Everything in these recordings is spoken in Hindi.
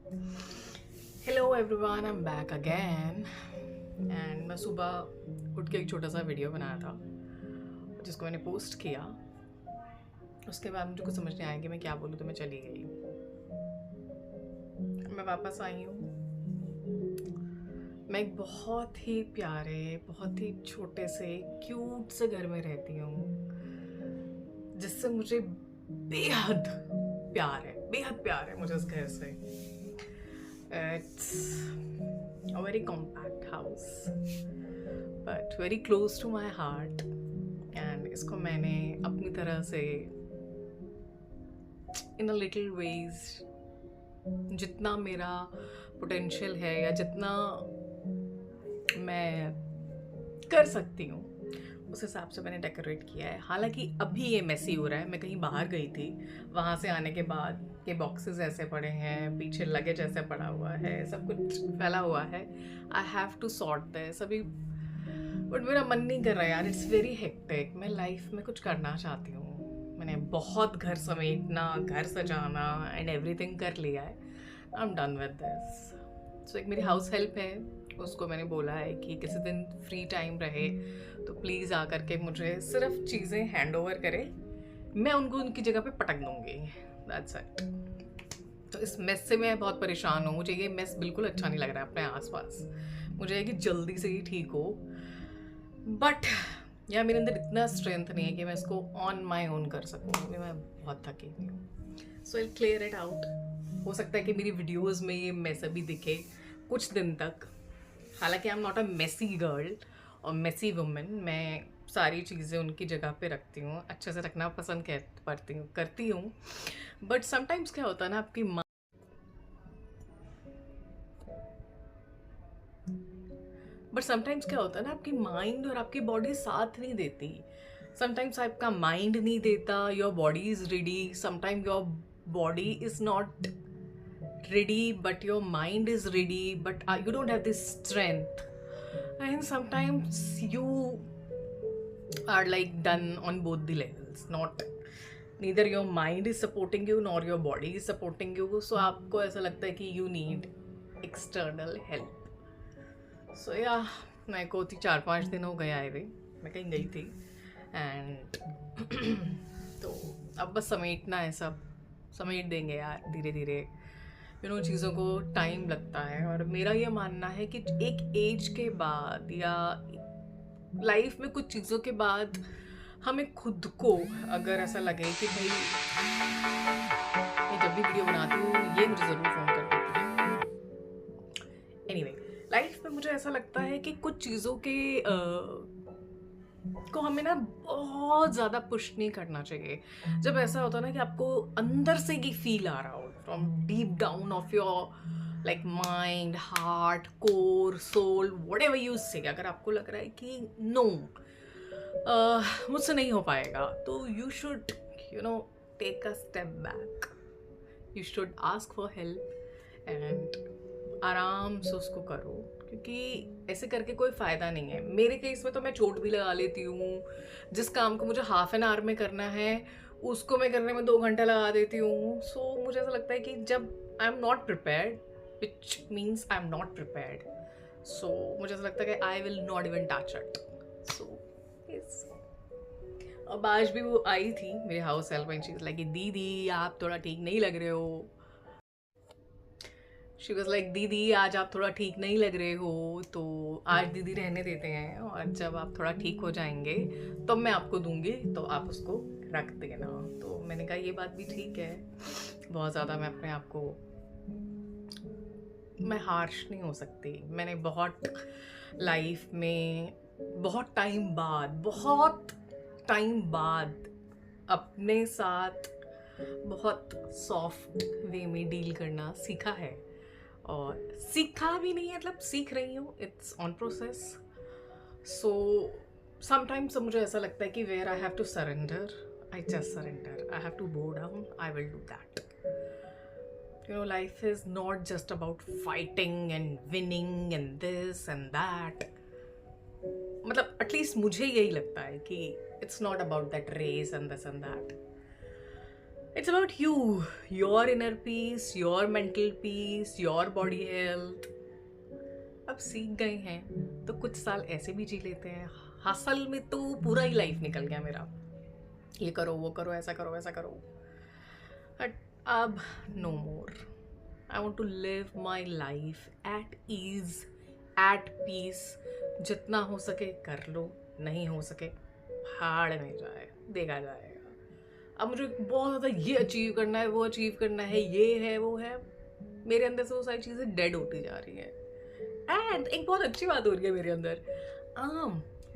Hello everyone, I am back again. And मैं सुबह उठ के एक छोटा सा वीडियो बनाया था जिसको मैंने पोस्ट किया। उसके बाद मुझे कुछ समझ नहीं आया कि मैं क्या बोलूँ, तो मैं चली गई। मैं वापस आई हूँ। मैं एक बहुत ही प्यारे, बहुत ही छोटे से क्यूट से घर में रहती हूँ जिससे मुझे बेहद बेहद प्यार है मुझे उस घर से। It's a very compact house, but very close to my heart. And इसको मैंने अपनी तरह से in a little ways जितना मेरा पोटेंशियल है या जितना मैं कर सकती हूँ उस हिसाब से मैंने डेकोरेट किया है। हालांकि अभी ये मेसी हो रहा है। मैं कहीं बाहर गई थी, वहाँ से आने के बाद ये बॉक्सेस ऐसे पड़े हैं, पीछे लगेज ऐसे पड़ा हुआ है, सब कुछ फैला हुआ है। I have to sort this अभी, बट मेरा मन नहीं कर रहा यार। It's very hectic. मैं लाइफ में कुछ करना चाहती हूँ। मैंने बहुत घर समेटना, घर सजाना एंड एवरीथिंग कर लिया है। I am done with this. So एक मेरी हाउस हेल्प है, उसको मैंने बोला है कि किसी दिन फ्री टाइम रहे तो प्लीज़ आकर के मुझे सिर्फ चीज़ें हैंड ओवर करे, मैं उनको उनकी जगह पे पटक दूँगी। That's it. तो इस मेस से मैं बहुत परेशान हूँ। मुझे ये मेस बिल्कुल अच्छा नहीं लग रहा है अपने आसपास। मुझे है कि जल्दी से ही ठीक हो, बट यार मेरे अंदर इतना स्ट्रेंथ नहीं है कि मैं इसको ऑन माई ओन कर सकूँ। अभी मैं बहुत थकी हुई हूँ। सो आई क्लियर इट आउट। हो सकता है कि मेरी वीडियोज़ में ये मेस अभी दिखे कुछ दिन तक। हालांकि I am not a messy girl और मेसी वुमेन। मैं सारी चीज़ें उनकी जगह पे रखती हूँ, अच्छे से रखना पसंद करती हूँ। बट समटाइम्स क्या होता है ना, आपकी माइंड और आपकी बॉडी साथ नहीं देती। समटाइम्स आपका माइंड नहीं देता, your body is ready. Sometime your body is not ready but your mind is ready, but you don't have this strength. And sometimes you are like done on both the levels, not neither your mind is supporting you nor your body is supporting you. So आपको ऐसा लगता है कि you need external help. So yeah, मेरे को 4-5 दिन हो गए आए हुए। मैं कहीं गई थी एंड तो अब बस समेटना है, सब समेट देंगे यार धीरे धीरे। चीज़ों को टाइम लगता है और मेरा ये मानना है कि एक एज के बाद या लाइफ में कुछ चीज़ों के बाद हमें खुद को अगर ऐसा लगे कि भाई मैं जब भी वीडियो बनाती हूँ ये मुझे ज़रूर फ़ोन कर देती है। एनीवे, लाइफ में मुझे ऐसा लगता है कि कुछ चीज़ों के को हमें ना बहुत ज़्यादा पुश नहीं करना चाहिए। जब ऐसा होता है ना कि आपको अंदर से ये फील आ रहा हो from deep down of your like mind, heart, core, soul, whatever you say, अगर आपको लग रहा है कि नो मुझसे नहीं हो पाएगा, तो you should take a step back. You should ask for help and आराम से उसको करो, क्योंकि ऐसे करके कोई फ़ायदा नहीं है। मेरे केस में तो मैं चोट भी लगा लेती हूँ। जिस काम को मुझे हाफ एन आवर में करना है उसको मैं करने में 2 घंटा लगा देती हूँ। सो मुझे ऐसा लगता है कि जब I am not prepared, which means I am not prepared, so मुझे ऐसा लगता है कि I will not even touch it. So yes. अब आज भी वो आई थी मेरे house help and she was like, दीदी आप थोड़ा ठीक नहीं लग रहे हो। शी वॉज लाइक, दीदी आज आप थोड़ा ठीक नहीं लग रहे हो, तो आज दीदी रहने देते हैं और जब आप थोड़ा ठीक हो जाएंगे तब मैं आपको दूंगी, तो आप उसको रख देना। तो मैंने कहा ये बात भी ठीक है। बहुत ज़्यादा मैं अपने आप को, मैं हार्श नहीं हो सकती। मैंने बहुत लाइफ में बहुत टाइम बाद अपने साथ बहुत सॉफ्ट वे में डील करना सीखा है। और सीखा भी नहीं है, मतलब सीख रही हूँ, it's on process. So sometimes मुझे ऐसा लगता है कि where I have to surrender, I just surrender. I have to bow down, I will do that. Life is not just about fighting and winning and this and that. मतलब एटलीस्ट मुझे यही लगता है कि it's not about that race and this and that. It's about you, your inner peace, your mental peace, your body health. अब सीख गए हैं तो कुछ साल ऐसे भी जी लेते हैं। हसल में तो पूरा ही लाइफ निकल गया मेरा, ये करो वो करो ऐसा करो वैसा करो, बट अब no more. I want to live my life at ease, at peace. जितना हो सके कर लो, नहीं हो सके हाड़ में जाए, देखा जाएगा। अब मुझे बहुत ज़्यादा ये अचीव करना है, वो अचीव करना है, ये है वो है, मेरे अंदर से वो सारी चीज़ें डेड होती जा रही हैं। एंड एक बहुत अच्छी बात हो रही है मेरे अंदर,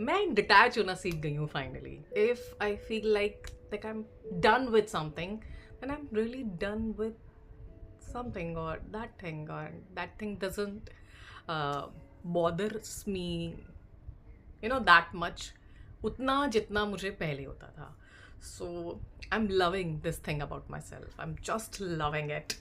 मैं डिटैच होना सीख गई हूँ finally. If I feel like that I am done with something, then I am really done with something, और that thing doesn't bothers me that much, उतना जितना मुझे पहले होता था। So I am loving this thing about my self, I am just loving it.